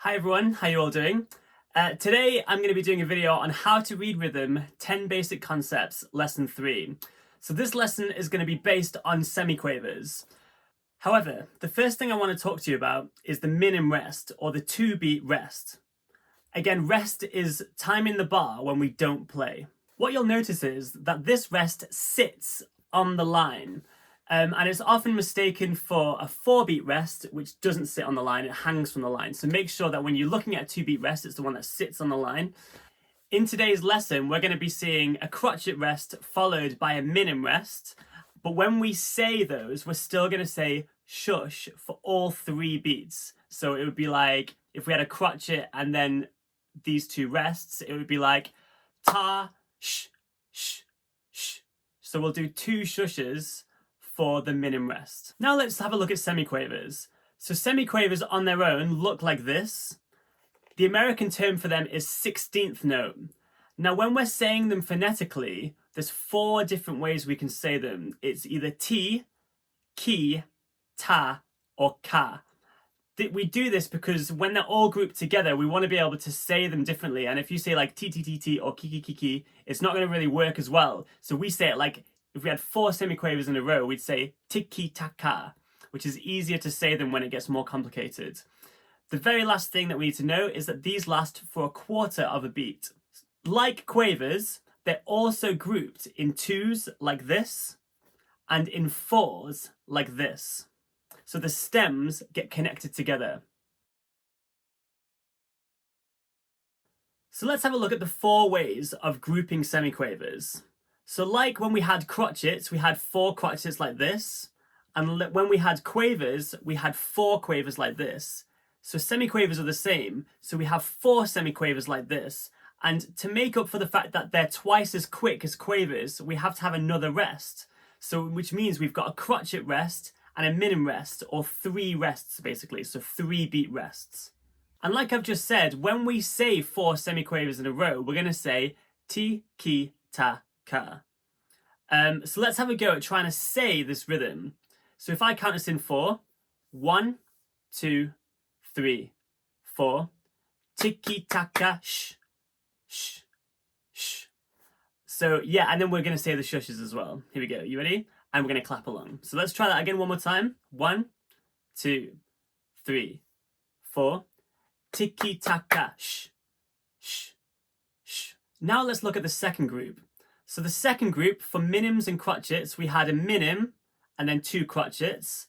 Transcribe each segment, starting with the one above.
Hi everyone, how you all doing? Today I'm going to be doing a video on how to read rhythm, 10 basic concepts, lesson 3. So this lesson is going to be based on semiquavers. However, the first thing I want to talk to you about is the minim rest, or the 2-beat rest. Again, rest is timing the bar when we don't play. What you'll notice is that this rest sits on the line. And it's often mistaken for a 4-beat rest, which doesn't sit on the line, it hangs from the line. So make sure that when you're looking at a 2-beat rest, it's the one that sits on the line. In today's lesson, we're going to be seeing a crotchet rest followed by a minim rest. But when we say those, we're still going to say shush for all 3 beats. So it would be like, if we had a crotchet and then these 2 rests, it would be like ta, sh, sh, sh. So we'll do 2 shushes for the minim rest. Now let's have a look at semiquavers. So semiquavers on their own look like this. The American term for them is 16th note. Now when we're saying them phonetically, there's 4 different ways we can say them. It's either ti, ki, ta, or ka. We do this because when they're all grouped together, we want to be able to say them differently. And if you say like ti, ti, ti, ti, or ki, ki, ki, ki, it's not going to really work as well. So we say it like, if we had 4 semiquavers in a row, we'd say tiki-taka, which is easier to say than when it gets more complicated. The very last thing that we need to know is that these last for a quarter of a beat. Like quavers, they're also grouped in 2s like this, and in 4s like this. So the stems get connected together. So let's have a look at the 4 ways of grouping semiquavers. So like when we had crotchets, we had 4 crotchets like this. And when we had quavers, we had 4 quavers like this. So semiquavers are the same. So we have 4 semiquavers like this. And to make up for the fact that they're twice as quick as quavers, we have to have another rest. So which means we've got a crotchet rest and a minim rest, or 3 rests basically. So 3-beat rests. And like I've just said, when we say 4 semiquavers in a row, we're going to say ti, ki, ta, ka. So let's have a go at trying to say this rhythm. So if I count us in 4, 1, 2, 3, 4, tiki taka sh, sh, sh. So yeah, and then we're going to say the shushes as well. Here we go. You ready? And we're going to clap along. So let's try that again one more time. 1, 2, 3, 4, tiki taka sh, sh, sh. Now let's look at the second group. So the second group, for minims and crotchets, we had a minim and then 2 crotchets.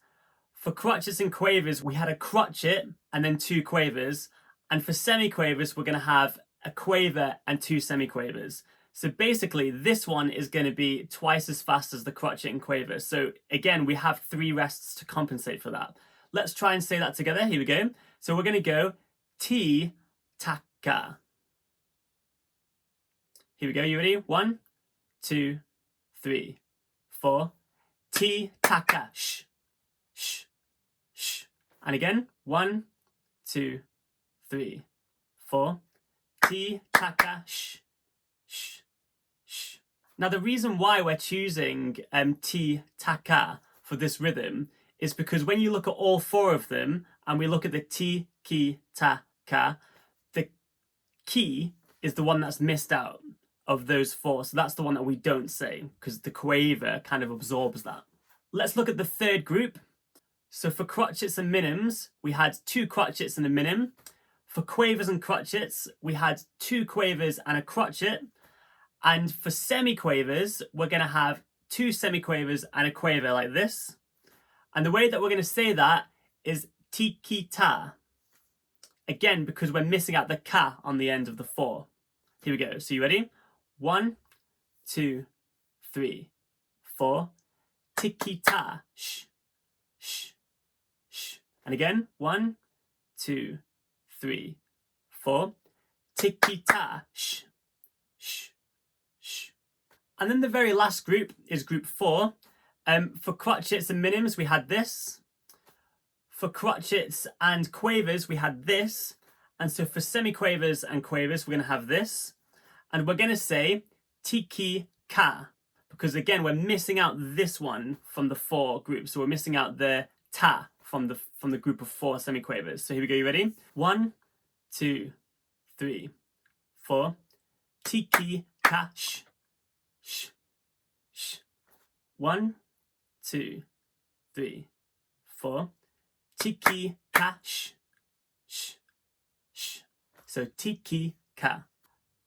For crotchets and quavers, we had a crotchet and then 2 quavers. And for semiquavers, we're going to have a quaver and 2 semiquavers. So basically, this one is going to be twice as fast as the crotchet and quaver. So again, we have 3 rests to compensate for that. Let's try and say that together. Here we go. So we're going to go ti, taka. Here we go. You ready? 1, 2, 3, 4. Ti, taka, sh, sh, sh. And again, 1, 2, 3, 4. Ti, taka, sh, sh, sh. Now the reason why we're choosing ti, taka for this rhythm is because when you look at all 4 of them, and we look at the ti, ki, ta, ka, the ki is the one that's missed out of those 4. So that's the one that we don't say because the quaver kind of absorbs that. Let's look at the third group. So for crotchets and minims, we had 2 crotchets and a minim. For quavers and crotchets, we had 2 quavers and a crotchet. And for semiquavers, we're going to have 2 semiquavers and a quaver like this. And the way that we're going to say that is tiki-ta. Again, because we're missing out the ka on the end of the 4. Here we go. So you ready? 1, 2, 3, 4. Tiki-ta, sh, sh, sh. And again, 1, 2, 3, 4. Tiki-ta, sh, sh, sh. And then the very last group is group 4. For crotchets and minims, we had this. For crotchets and quavers, we had this. And so for semiquavers and quavers, we're going to have this. And we're going to say tiki-ka, because again, we're missing out this one from the 4 groups. So we're missing out the ta from the group of 4 semiquavers. So here we go, you ready? 1, 2, 3, 4. Tiki ta sh, sh, sh. 1, 2, 3, 4. Tiki ka sh, sh, sh. So tiki ka.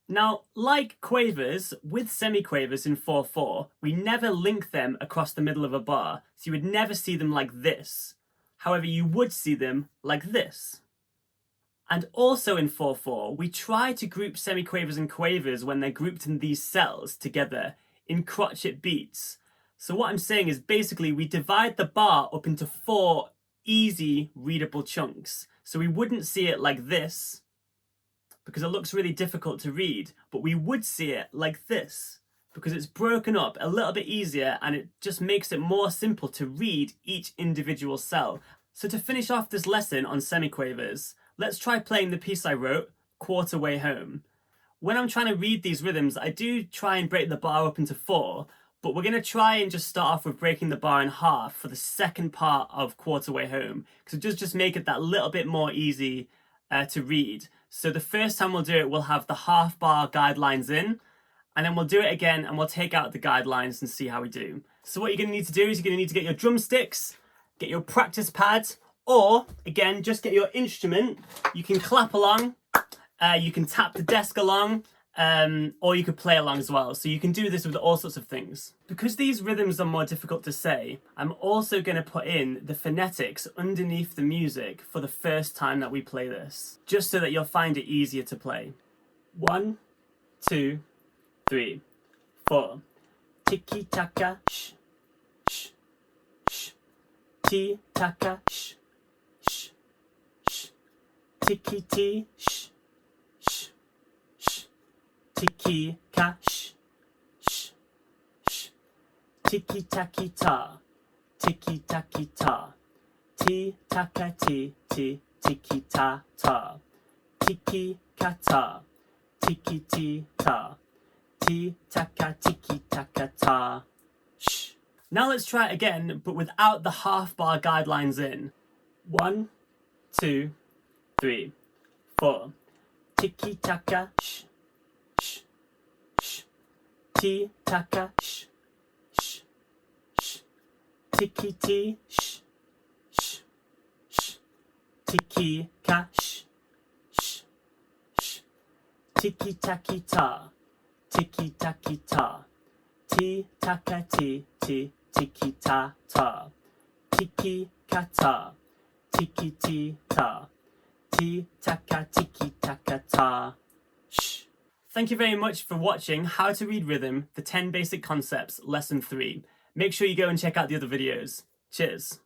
Now, like quavers, with semiquavers in 4/4, we never link them across the middle of a bar, so you would never see them like this. However, you would see them like this. And also in 4/4, we try to group semiquavers and quavers when they're grouped in these cells together in crotchet beats. So what I'm saying is basically we divide the bar up into 4 easy readable chunks. So we wouldn't see it like this, because it looks really difficult to read, but we would see it like this, because it's broken up a little bit easier and it just makes it more simple to read each individual cell. So to finish off this lesson on semiquavers, let's try playing the piece I wrote, Quarter Way Home. When I'm trying to read these rhythms, I do try and break the bar up into 4, but we're going to try and just start off with breaking the bar in half for the second part of Quarter Way Home, because it does just make it that little bit more easy to read. So the first time we'll do it, we'll have the half bar guidelines in, and then we'll do it again and we'll take out the guidelines and see how we do. So what you're going to need to do is you're going to need to get your drumsticks, get your practice pads, or again, just get your instrument. You can clap along, you can tap the desk along, or you could play along as well. So you can do this with all sorts of things. Because these rhythms are more difficult to say, I'm also going to put in the phonetics underneath the music for the first time that we play this, just so that you'll find it easier to play. 1, 2, 3, 4. Tiki taka sh, sh, sh. Ti taka sh, sh, sh. Tiki ti sh, sh, sh. Tiki ka sh, sh, sh. Tiki taki ta, tiki taki ta. Ti taka ti, tiki ta ta. Tiki ka ta, tiki ti ta. Ti taka tiki taka ta. Shh. Now let's try it again, but without the half bar guidelines in. 1, 2, 3, 4. Tiki taka sh, sh, sh. Ti taka sh, sh, sh. Tiki ti sh, sh, sh. Tiki ka sh, sh, sh. Tiki taki ta, tiki taki ta. Ti taka ti, tiki ta ta. Tiki ka ta, tiki ti ta. Ti taka tiki taka ta. Shh. Thank you very much for watching How to Read Rhythm, the 10 Basic Concepts, Lesson 3. Make sure you go and check out the other videos. Cheers.